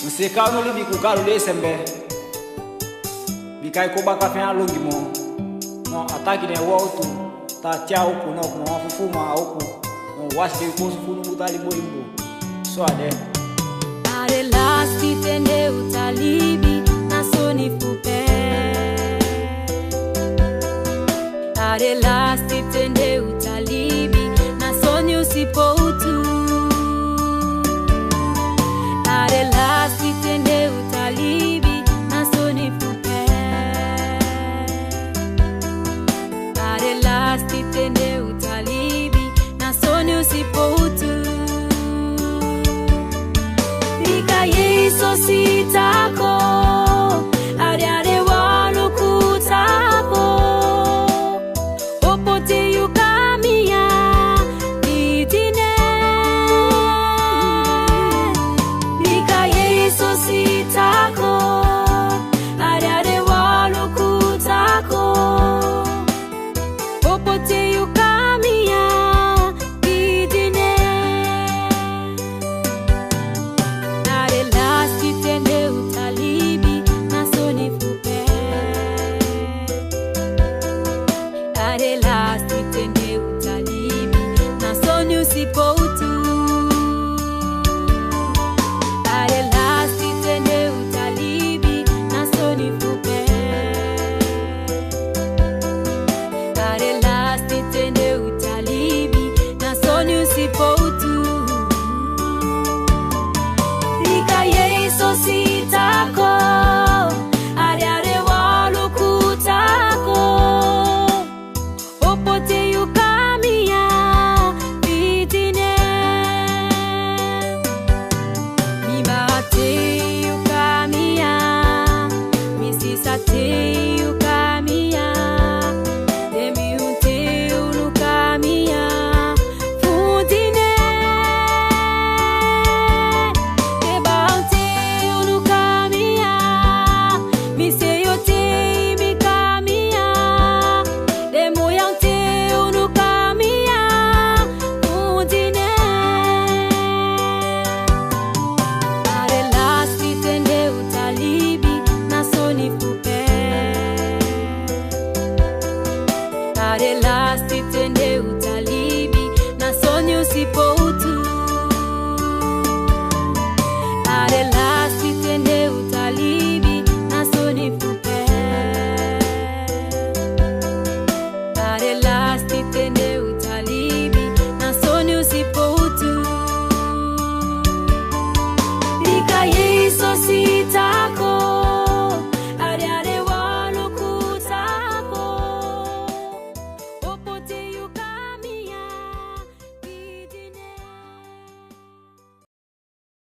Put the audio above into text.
Msekano li bikukalo de sembe. Bikai ko baka fe alongi mo. No ataki ne wotu. Ta tia oku no ko mafufuma oku. No washi ko sufunu mutali boimbo. So ade. Are lasti tende utalibi na soni fupe. Are lasti